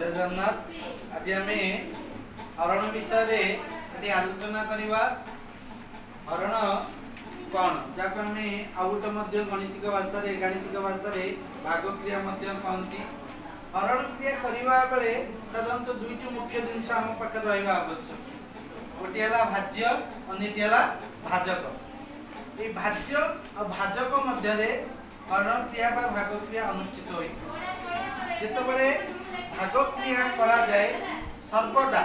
जय जगन्नाथ। आज आम हरण विषय आलोचना करवा। हरण कौन जहाँ आम आउ गोटे गणितिक भाषा भागक्रिया कहती। हरण क्रिया करने बेले साधारणतः दुईट मुख्य जिनस आम पाखे रहा आवश्यक। गोटे भाज्य अन्यटी भाजक। ये भाज्य और भाजक मध्य हरण क्रिया भागक्रिया अनुष्ठित हो जितेबाला भागक्रिया करा जाए सर्वदा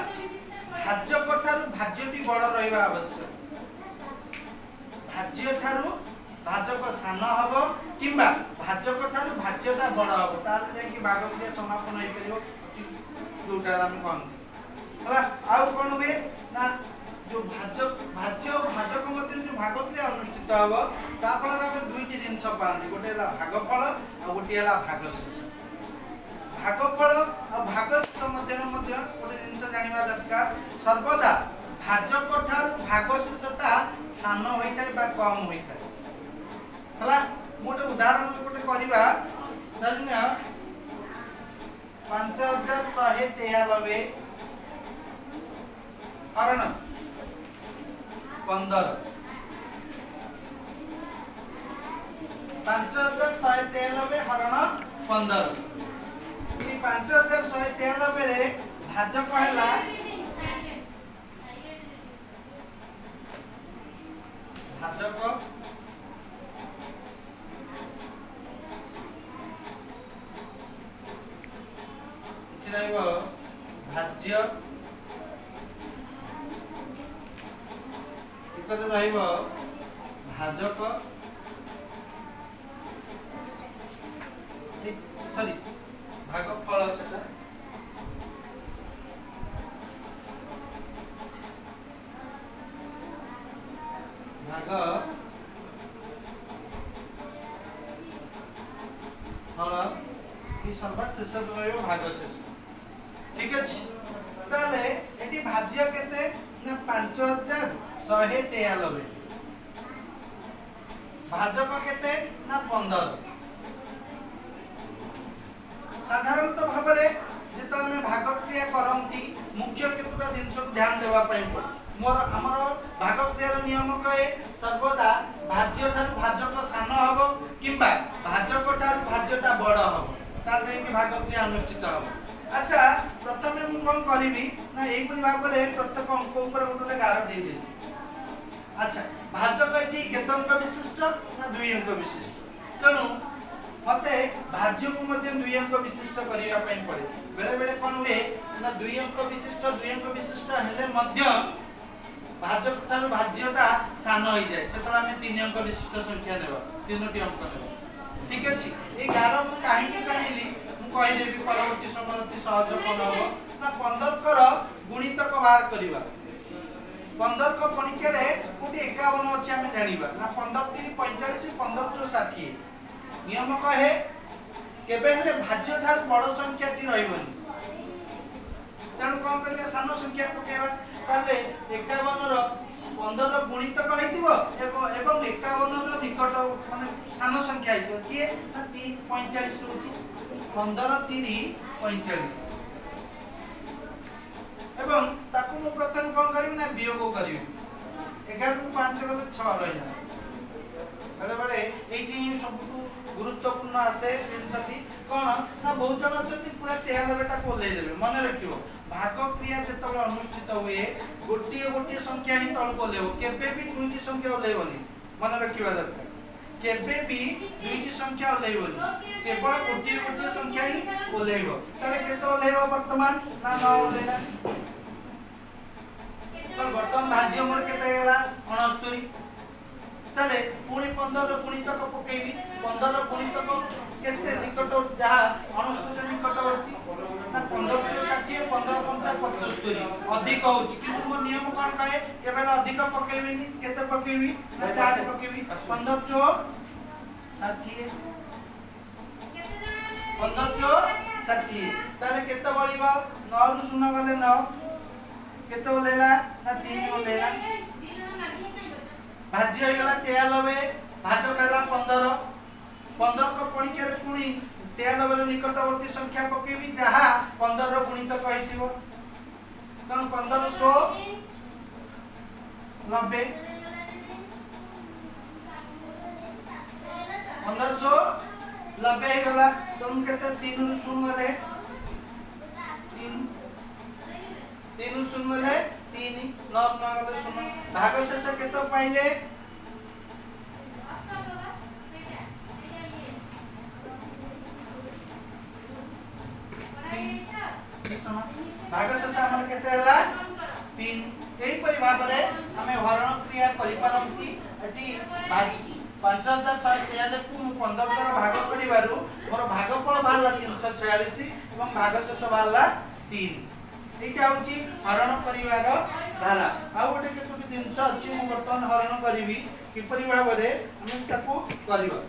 भाजक ठारू भाज्यटी बड़ रहा आवश्यक। भाज्य ठारू भाजक सान हम कि भाजक ठारू भाज्यटा बड़ हम ताकि भागक्रिया समापन हो पार जोटा आम कहते आउ कौन हुए ना जो भाज्य और भाजक मध्य जो भागक्रिया अनुष्ठित हम ताफल दुईट जिन पाती गोटे भागफल और गोटे भागशेष। भागफल और भागशेष मध्य गोटे जिन जाना दरकार सर्वदा भाजक ठारू भागशेषटा सान होता है कम होता है। गोटे उदाहरण गोटे करवा धरनिया 5193 हरण 15 5193 हरण 15 5193 भाजक है भाजक भाज्य भाजक सॉरी भागफल से भाग फल सर्वशेष भागशेष। ठीक अच्छे ताले एटी भाज्य केते ना 5193 भाजक केते ना 15। साधारणतः भाव में भागक्रिया करती मुख्य केतुटा जिनस ध्यान देवा पड़े मोर आमर भागक्रियार नियम कहे सर्वदा भाज्य ठारू भाजक सान हम कि भाजक ठारू भाज्यटा बड़ हम ताकि भागक्रिया अनुष्ठित हम। अच्छा प्रथम मुझे कौन करी ना यही भाव में प्रत्येक अंक उपर गोटे गार देदेवी। अच्छा भाजक ये केत अंक विशिष्ट ना 2 अंक विशिष्ट तेणु मत भाज्य को 2 अंक विशिष्ट करने पड़े। बेले बेले कौन हुए ना 2 अंक विशिष्ट हेले भाजक ठारू भाज्यटा सान हो जाए से 3 अंक विशिष्ट संख्या ने 3टी अंक ने। ठीक अच्छे ये गार मुझे कहीं टाणी कहीदेवी परवर्ती समय अति सहज कौन हम ना 15 गुणितक बाहर करवा। 15 पणिका गोटे 51 अच्छे आम जाना ना 15 3 45 15 2 60 नियम कहे केबे हेले भाज्य ठार बड़ संख्याटी रही तेणु कौन कर सान संख्या पकेबा ताले 51 15 गुणितक एवं 51 निकट माने सान संख्या किए ना 45 होची 15 3 45 एवं ताकू मु प्रथम कौन करी ना वियोग करी 11 को 5 गले 6 रही बेले बेले ये सब गुरुत्वपूर्ण आसे जिनसटी कौन ना बहुत जन अच्छे पूरा 93टा कोल्लेदेवे मन रखियो भागक्रिया जो अनुष्ठित हुए गोटे गोटे संख्या ही तल कोल्लेब केबे भी 2टी संख्या ओल्लेबनी मन रखा दरकार केबे भी 2टी संख्या ओल्लेबनी केवल गोटे गोटे संख्या ही ओल्लेब ताले केते ओल्लेब वर्तमान ना 9 ओल्लेला तो वर्तमान भाज्य मोर केते गेला 69 ताले पुणी 15 गुणितक पकेबी 15 गुणितक केते निकट जहा 69 निकटवर्ती ना 15 60 15 75 अधिक होची किंतु मो नियम कोन कहे केवल अधिक पकेबीनी केते पकेबी ना 4 पकेबी 15 4 60 15 4 60 ताले केते बळिबा 9 रु 0 गले 9 केते ओलेला ना 3 ओलेला भाज्य होगा 93 भाजक है 15 15 को पणिकार पुणी 93 9 निकटवर्ती संख्या पकेबी जहा 15 रो गुणितक होइथिबो तेणु 1590 1590 हे गला तुम केते 3 रु 0 गले 3 रु 0 गले 3 9 9 गले 0 भाग शेष केते पाइले भाग शेष हमर केते हला 3 एही परि भाबरे हमें हरण क्रिया करि पारंती एटी 5143 को 15 द्वारा भाग करिवारु मोर भागफल बाहरला 346 एवं भाग शेष बाहरला 3 एटा होची हरण करिवार धारा आ गोटे केतोटी जिंस अछि मु वर्तमान हरण करिवि किपरि भाबरे हम ताको करिवा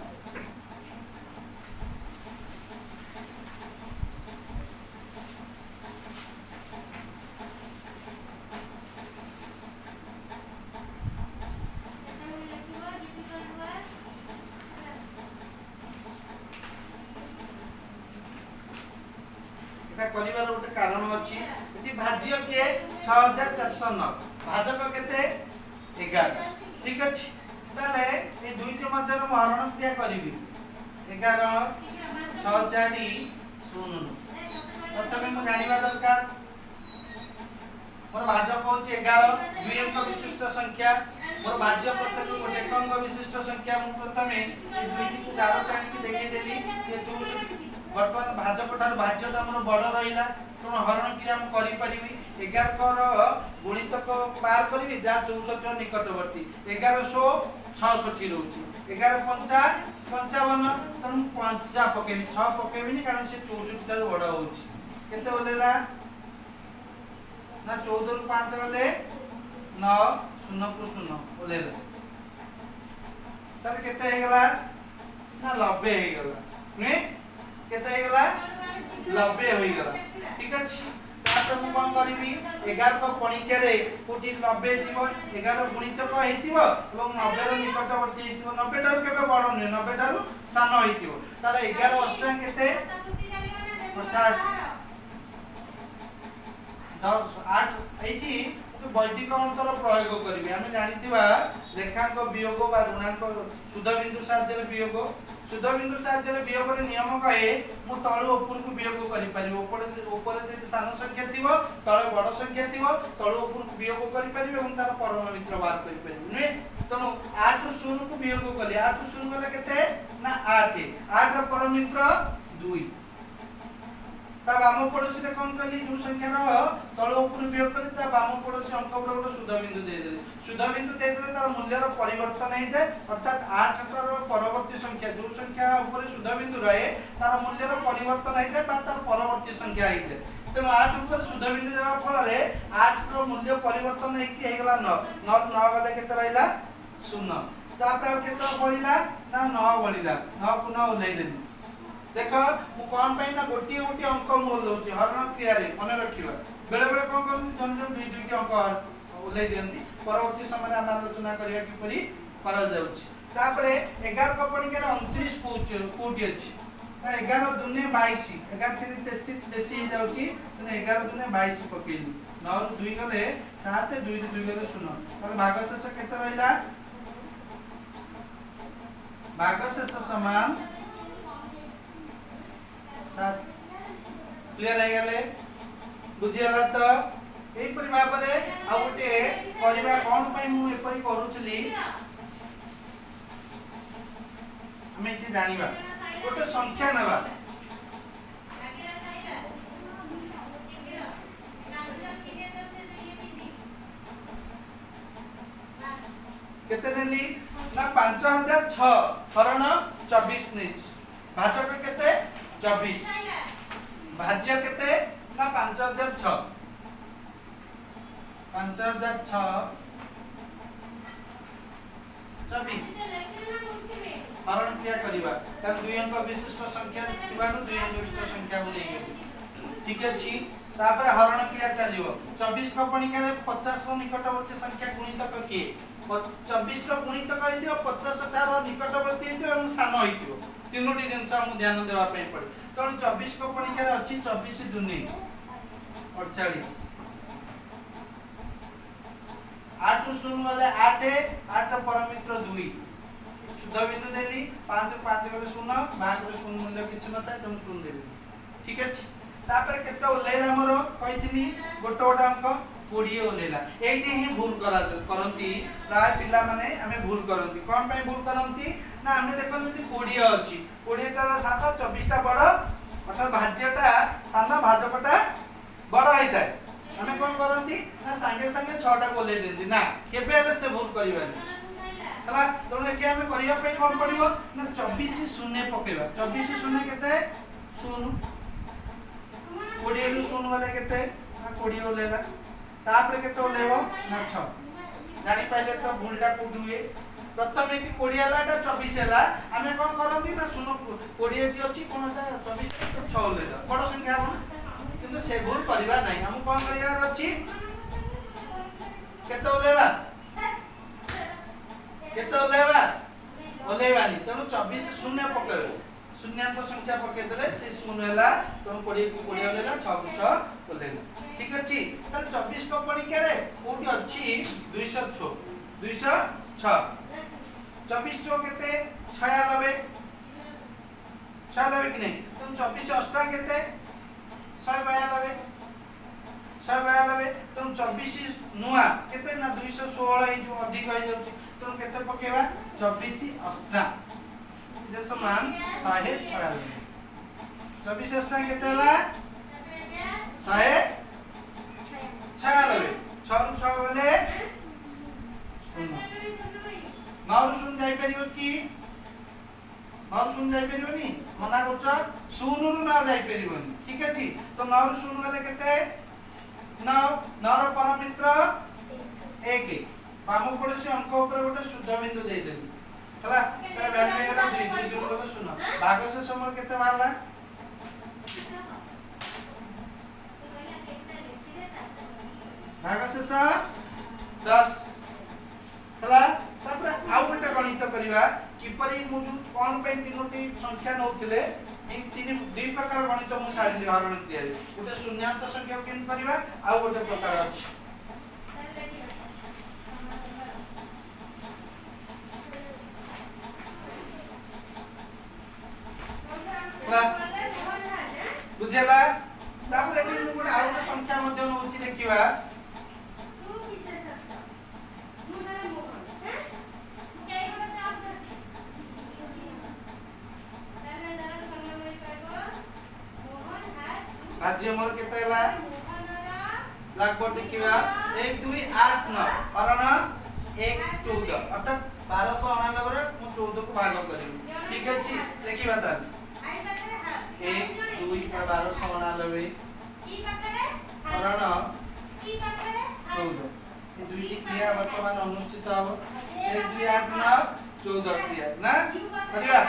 करिवार गोटे कारण अछि एटी भाज्य के 6409 भाजक केते 11 ठीक अछि ताले ए दुईटी मध्य रो हरण क्रिया करिवि 11 6 4 0 प्रथमे मु जानिबा दरकार मोर भाजक होछि 11 दुई अंक विशिष्ट संख्या मोर भाज्य प्रत्येक गोटे अंक विशिष्ट संख्या मु प्रथमे ए दुईटी को गारो टाणी के देखै देली ये 64 वर्तमान भाजक ठार भाज्यटा हमर बड़ रहिला तोन हरण क्रिया हम करि परिबी 11 कर गुणितक पार करबी जा 64 निकटवर्ती 1166 रहउची 11 5 55 तन 5 पकेबी 6 पकेबी नि कारण से 64 ठार बड़ होउची केते होलेला ना 14 रु 5 गले 9 0 को 0 होलेला तार केते हे गेला ना 90 हे गेला ने केते हे गेला 90 होई गेला ठीक अछि तापर मु कोन करिवि 11 को पणिके रे कोटी 90 जीव 11 गुणितक हेतिबो एवं 90 रो निकटवर्ती हेतिबो 90 टारु केबे बड़ नै 90 टारु सान हेतिबो ताले 11 अष्टांग केते 58 10 8 एठी वैदिक अंतर प्रयोग करिवि हम जानितिबा रेखांक वियोग बा ऋणांक शुद्ध बिंदु साहाय्य वियोग शुद्ध बिंदु साहाय्य वियोग रे नियम कहे मु तळु ऊपर को वियोग करि परिबो ऊपर जे सान संख्या थिबो तळे बड़ संख्या थिबो तळु ऊपर को वियोग करि परिबो एवं तार परम मित्र बार करि परिबो नै तनो 8 रु 0 को वियोग कले 8 रु 0 गले केते ना 8 8 रो परम मित्र 2 तब बाम पड़ोसी ने कोन कली जो संख्या रो तळ ऊपर वियोग कली त बाम पड़ोसी अंक पर गोटे शुद्ध बिंदु दे देले शुद्ध बिंदु दे देले तार मूल्य रो परिवर्तन हे जाय अर्थात 8 रो परवर्ती संख्या जो संख्या ऊपर शुद्ध बिंदु रहे तार मूल्य रो परिवर्तन हे जाय बा तार परवर्ती संख्या हे जाय तेनो 8 ऊपर शुद्ध बिंदु देवा फल रे 8 रो मूल्य परिवर्तन हे कि हे गेला 9 9 9 गले केते रहिला 0 तापर केते बळिला ना 9 बळिला 9 को 9 उलै देली देखो मु कोन पई ना गोटी गोटी अंक मोल लउची हरण क्रिया रे मने रखिबा बेले बेले कोन कोन जन जन दुई दुई के अंक उलै देंती परवर्ती समय हम आलोचना करिया कि परि करा जाउची तापरे 11 को पड़ी के 29 कोटी अछि 11 दुने 22 11 3 33 बेसी जाउची तने 11 दुने 22 पकेली 9 रु 2 गले 7 2 रु 2 गले 0 तले भाग शेष केते रहिला भाग शेष समान क्लियर है गले बुझियला तो एई परि भाबरे आ उटे करिबा कोन पई मु एपरि करूतली हमें जे जानिबा उटे संख्या नबा केते नेली ना 5006 हरण 24 नेच भाजक केते 24 भाज्य केते ना 5006 24 हरण क्रिया करिबा कारण दुई अंक विशिष्ट संख्या थिबारु दुई अंक विशिष्ट संख्या को नै ठीक अछि तापर हरण क्रिया चलिबो 24 को पणिका रे 50 रो निकटवर्ती संख्या गुणितक के 24 रो गुणितक हेतिबो 50 रो निकटवर्ती हेतिबो एवं सान हेतिबो तीनोटी जिनस हम ध्यान देवा पड़े तेणु 24 को पणिकार अच्छी 24 दूनी 48 8 शून्य गले 8 8 परमित्र 2 शुद्ध बिंदु देली 5 5 गले शून्य भाग शून्य मूल्य किछि नता तेणु शून्य देली ठीक अछि तापर केते ओलेला हमर कहिथिनी गोटे गोटे अंक 20 ओलेला एठी ही भूल करंती प्राय पिला माने हमें भूल करंती कोन पय भूल करंती ना हमें देखो जदी 20 अछि 20 टा 7 24 टा बड़ अर्थात भाज्यटा साना भाजकटा बड़ होइताय हमें कोन करंती ना संगे संगे 6 टा ओले देंती ना केबे हले से भूल करिवानी हला तोने के हमें करिया पे कोन पड़िबो ना 24 शून्य पकेबा 24 शून्य केते शून्य 20 रु शून्य वाले केते ना 20 ओलेला तापर केते ओलेबो ना 6 जानि पहिले तो भूलटा कोड हुए प्रथमे कि 20 हलाटा 24 हला हमें कोन करंती ना शून्य 20 टी अछि कोनटा 24 तो 6 ओलेला बड़ संख्या हो किंतु से भूल करिबा नै हम कोन करियार अछि केते ओलेबा केते ओलेबा ओलेबानी तेणु 24 शून्य पकेबो शून्यांक संख्या पके देले से शून्य हला तेणु 20 को 20 ओलेला 6 को 6 ओलेला ठीक अछि त 24 को पणिका रे कोठी अछि 206 206 24 चो केते 96 96 कि नै तेणु 24 अष्टा केते 192 192 तेणु 24 नुआ केते ना 216 हे जो अधिक हो जाउची तेणु केते पकेबा 24 अष्टा जे समान 196 24 अष्टा केते हला 196 6 गले 9 शून्य जाई परिबो कि 9 शून्य जाई परिबोनी मना करछ शून्य रु ना जाई परिबोनी ठीक अछि तो 9 शून्य गले केते 9 9 रो परमित्र 1 बाम पड़ोसी अंक ऊपर गोटे शुद्ध बिंदु दे देली हला तार वैल्यू हेला 2 2 दूर को सुनो भाग से समर केते मारला भाग से 10 हला तापर आउ गोटे गणित करिवा किपरि मु कोन पे तीनोटी संख्या नउथिले तीन दुई प्रकार गणित मु सारिली हरण क्रिया गोटे शून्यांक संख्या केन करिवा आउ गोटे प्रकार अछि बुझेला तापर एठी मु गोटे आउ गोटे संख्या मध्ये नउछि देखिबा आज मोर केते हला लगभग देखिबा 1 2 8 9 कारण 1 14 अर्थात 1299 रे मु 14 को भाग करिवि ठीक अछि देखिबा त 1 2 1299 ई पाखरे कारण 14 ए दुईटी क्रिया वर्तमान अनुष्ठित हो 1 2 8 9 14 क्रिया ना करिबा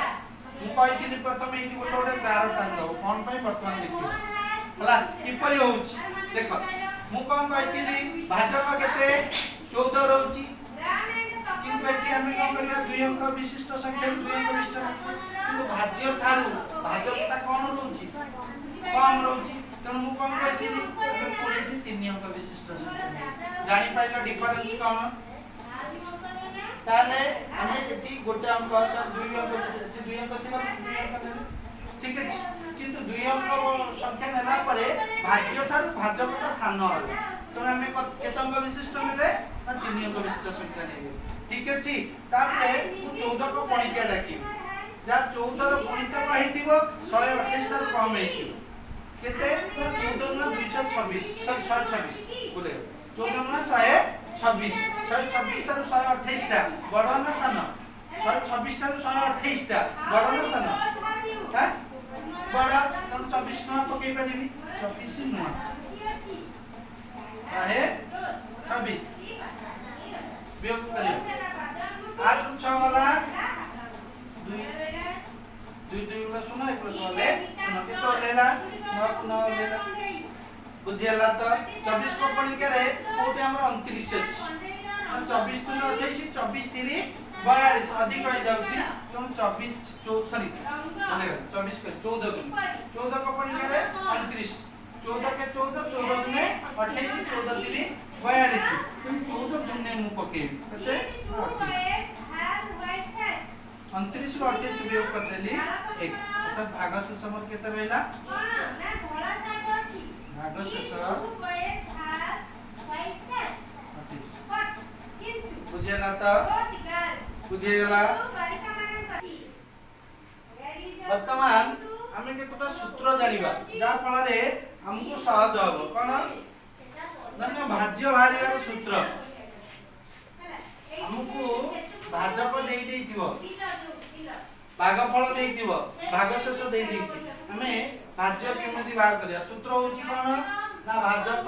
मु कहिथिनि प्रथमे एठी गोटे गोटे 12 टान दो कोन पय वर्तमान देखिबा हला किपरि होउची देखो मु कोन कहिथिली भाजक केते 14 रहउची किंतु एठी हमें कोन करिया दुई अंक विशिष्ट संख्या दुई अंक विशिष्ट किंतु भाज्य थारु भाजकता कोन रहउची कम रहउची तनु मु कोन कहिथिली पुरेठी 3 अंक विशिष्ट संख्या जानि पाइलो डिफरेंस कोन ताले हमें एठी गोटे अंक दुई अंक विशिष्ट दुई अंक थिबा दुई अंक ठीक अछि किंतु दुई अंक संख्या नेला परे भाज्य थारु भाजकटा सान हल तो हमें केते अंक विशिष्ट नेले ना 3 अंक विशिष्ट संख्या नेले ठीक अछि तापरे 14 को पणिका डाकी जा 14 रो गणित कहितिबो 128 टा कम हेतिबो केते ना 14 ना 226 126 बोले 14 ना 126 126 टा 128 टा बड़ ना सान 126 टा 128 टा बड़ ना सान हां बड़ा हम 24 नुआ पकई परिबी 24 नुआ आहे 26 वियोग करियो 8 6 वाला 2 2 2 वाला सुना एक वाले सुना के तो लेला 9 9 लेला बुझियला तो 24 को पड़ी के रे कोटे हमर 29 अछि 24 तो 28 24 3 42 अधिक हो जाउची तुम 24 सॉरी माने 24 के 14 दुने 14 को पड़ी करे 29 14 के 14 14 दुने 28 14 3 42 तुम 14 दुने मु पके कते 29 रो 28 वियोग कर देली 1 अर्थात भाग शेष हमर केते रहला कोन ना धोला साइड अछि भाग शेष बुझेला त बुझेला वर्तमान आमे केतटा सूत्र जानिबा जा फल रे हमको सहज हो कोन नन्य भाज्य भारिवार सूत्र हमको भाजक देई देइथिबो भागफल देइथिबो भाग शेष देई देइछि हमें भाज्य केमति बाहर करिया सूत्र होछि कोन ना भाजक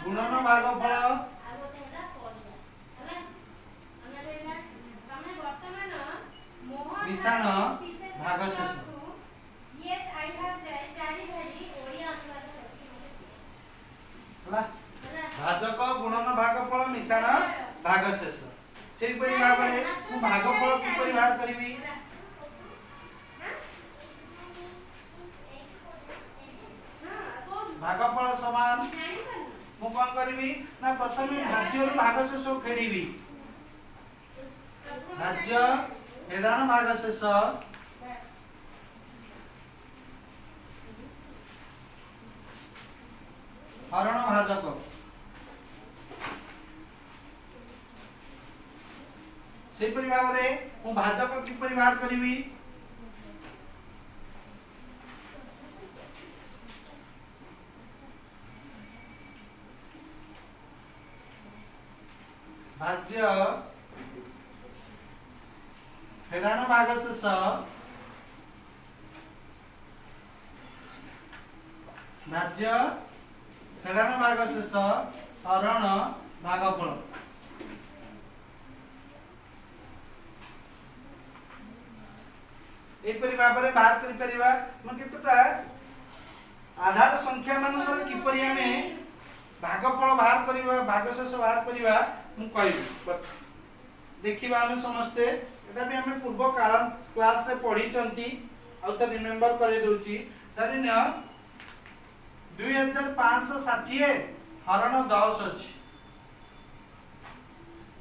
गुणन भागफल मिश्रण भाग शेष भाजक गुणन भागफल मिश्रण भाग शेष सेही परि भाव रे मु भागफल कि परि बाहर करबी भागफल समान मु कोन करबी ना प्रथमे भाज्य रु भाग शेष फेडीबी भाज्य फेडाण भाग शेष हरण भाजक सेही परि भाव रे मु भाजक कि परि बाहर करबी भाज्य फेडाण भाग शेष भाज्य फेडाण भाग शेष हरण भागफल एपरि भाबरे बाहर करि परिबा मन केतटा आधार संख्या मानकर किपरि हमें भागफल बाहर करिबा भाग शेष बाहर करिबा मु कहबी देखिबा हम समस्ते एटा भी हमें पूर्व क्लास रे पढ़ी चंती आ त रिमेंबर करे दोची तरी न 2560 हरण 10 अछि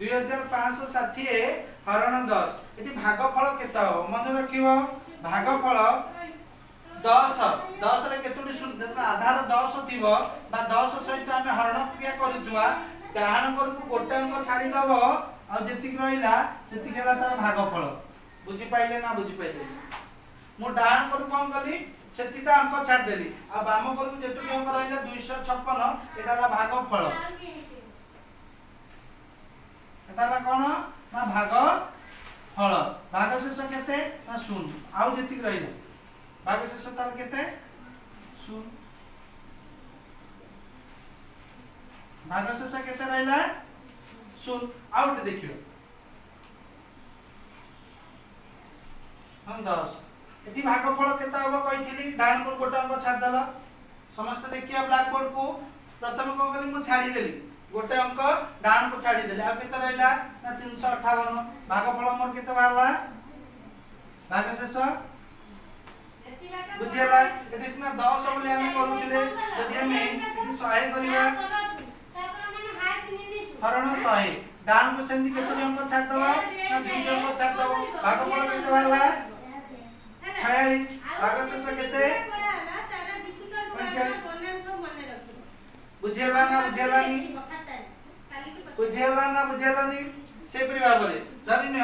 2560 हरण 10 एटी भागफल केता हो मन रखिबो भागफल 10 10 रे केतुडी शून्य आधार 10 थिबो बा 10 सहित हमें हरण क्रिया करितुवा ग्रहण करकु गोटे अंक छाडी दबो आ जेतिक रहिला सेतिक हला तार भागफल बुझी पाइले ना बुझी पाइले मु डाहण करू कोन कली सेतिटा अंक छाड देली आ बाम करकु जेतिक अंक रहिला 256 एटा हला भागफल एटा हला कोन ना भागफल भाग शेष केते ना 0 आ जेतिक रहिला भाग शेष ताल केते 0 भाग शेष केते रहिला 0 आउट देखियो हम 10 एटी भागफल केता होबो कहिथिली डाण को गोटा अंक छाड दला समस्त देखियो ब्लैक बोर्ड को प्रथम को कली मु छाडी देली गोटे अंक डाण को छाडी देली आ केते रहिला ना 358 भागफल मोर केते बारला भाग शेष बुझियला एटी सिना 10 बोले हम करूतिले यदि हम एटी 100 करिवा हरण 100 डाण को सेंदी केते अंक छाड दवा ना 2 अंक छाड दवा भागफल केते बारला 46 भाग शेष केते 45 बुझेला ना बुझेलानी से परि भाबरे धरिन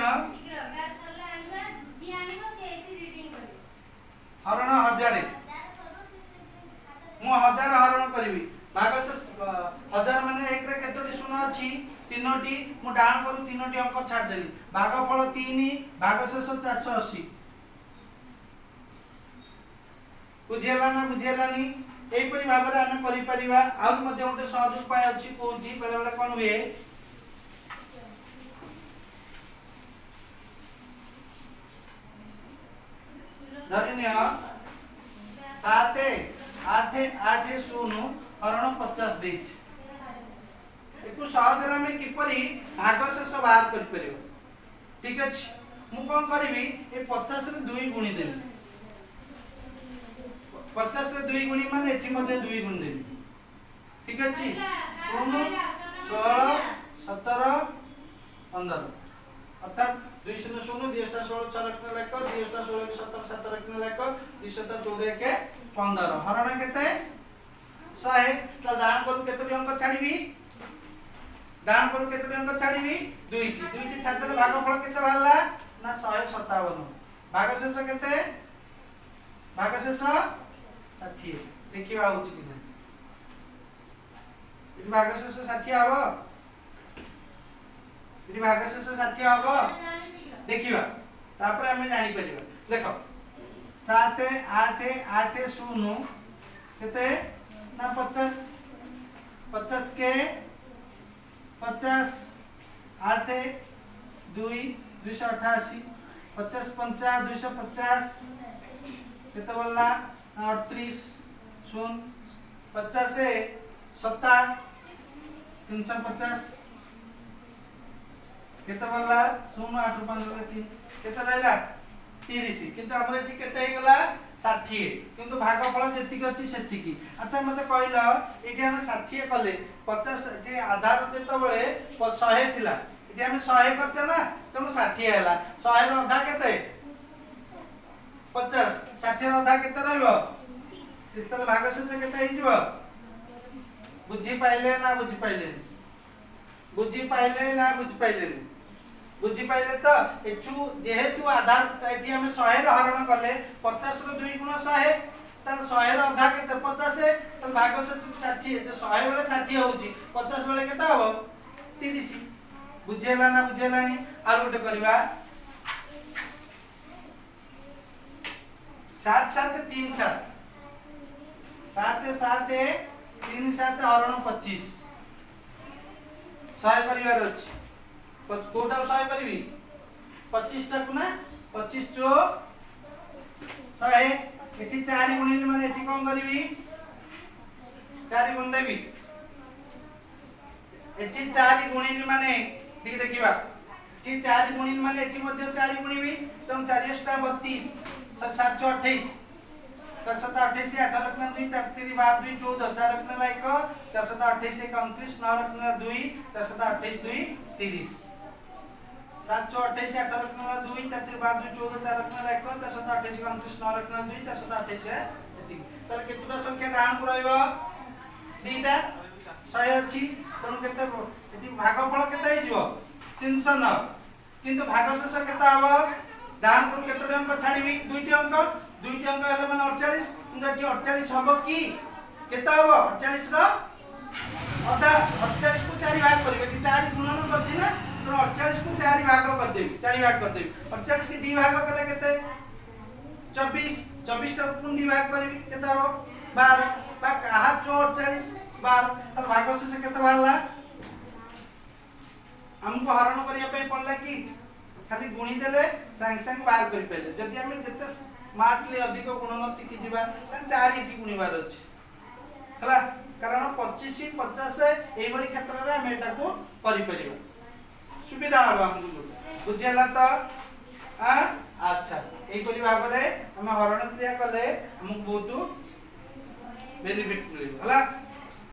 हरण 1000 मु 1000 हरण करबी भाग शेष 1000 माने एक रे केतोटी शून्य अछि तीनोटी मु डाण करू तीनोटी अंक छाड देली भागफल 3 भाग शेष 480 बुझेला ना बुझेलानी एई परि भाबरे हम करि परिबा आ मध्ये उठे सहज उपाय अछि कोछि बेले बेले कोन हुए धरिनिय 7 8 8 0 हरण 50 देछि एकु सहज रे हम किपरि भागशेष बाहर कर परियो ठीक अछि मु कोन करबी ए 50 रे 2 गुणी देबी 50 रे 2 गुणी माने एठी मध्ये 2 गुण देबी ठीक अछि 16 16 17 15 अर्थात 2 0 0 2 16 4 रखने लायक 2 16 के 17 7 रखने लायक 2 14 के 15 हरण केते 100 तो दान करू केते अंक छाड़ीबी दान करू केते अंक छाड़ीबी 2 टी छाड़ देले भागफल केते बाहरला ना 157 भागशेष केते भागशेष 60 देखिबा होची कि नहीं भागशेष 60 आबो यदि भागशेष 60 आबो देखिबा तापर हमें जानि परिबा देखो 7 8 8 0 केते ना 50 50 के 50 8 2 288 50 5 250 केते बोलला 38 0 50 से 7 350 केते बोलला 0 8 5 3 केते रहला 30 किंतु हमरे ठीक केते हे गला 60 किंतु भागफल जेति की अछि सेति की अच्छा मते कहलो एठी हम 60 कले 50 जे आधार देतो बेले 100 थिला एठी हम 100 करछ ना तनो 60 हैला 100 रो आधा केते 50 60 रो आधा केते रहबो तितल भागशेष केते हे जिवो बुझी पाइले ना बुझी पाइले बुझी पाइले ना बुझी पाइले बुझी पाइले तो एठू जेहेतु आधार एठी हम 100 रो हरण करले 50 रो 2 गुण 100 त 100 रो आधा केते 50 त भागशेष 60 जे 100 बेले 60 होउची 50 बेले केते हो 30 बुझेला ना बुझेलानी आर उठे करबा 7 7 3 7 7 7 3 7 हरण 25 100 परिवार अछि कोटा 100 करबी 25 टक ना 25 चो 100 एठी 4 गुणी माने एठी कोन करबी 4 गुण देबी एठी 4 गुणी माने ठीक देखिबा एठी 4 गुणी माने एठी मध्ये 4 गुणी भी तम 4 * 32 7 28 4 7 28 8 रखना 2 4 3 12 2 14 4 रखना लायक 4 7 28 29 9 रखना 2 4 7 28 2 30 7 28 8 रखना 2 4 3 12 2 14 4 रखना लायक 4 7 28 29 9 रखना 2 4 7 28 है एति तले केतुटा संख्या डाण को रहइबो दीटा 100 अछि तनु केते एति भागफल केते हिजो 309 किंतु भागशेष केते आबो डाण को केतोटा अंक छाडीबी दुईटी अंक हेले माने 48 किंतु एति 48 हबो की केते हबो 48 रो आधा 48 को 4 भाग करबे कि 4 गुणन करछि ना तो 48 को 4 भाग कर देबी 4 भाग कर देबी 48 के 2 भाग कले केते 24 24 टा पुन 2 भाग करबी केते हबो 12 बा कहा 48 12 त भागशेष केते बाहरला हमको हरण करिया पे पड़ला कि खाली गुणी देले संग संग बाहर करि पेले जदि हम जते स्मार्टली अधिक गुणन सिखि जिबा त 4 इठी गुणीबार अछि हला कारण 25 50 एई बडी क्षेत्र रे हम एटा को करि परिबा सुविधा हबा हमको बुझेला त आ अच्छा एई परि भाबरे हम हरण क्रिया कले हमको बहुत बेनिफिट मिलिबो हला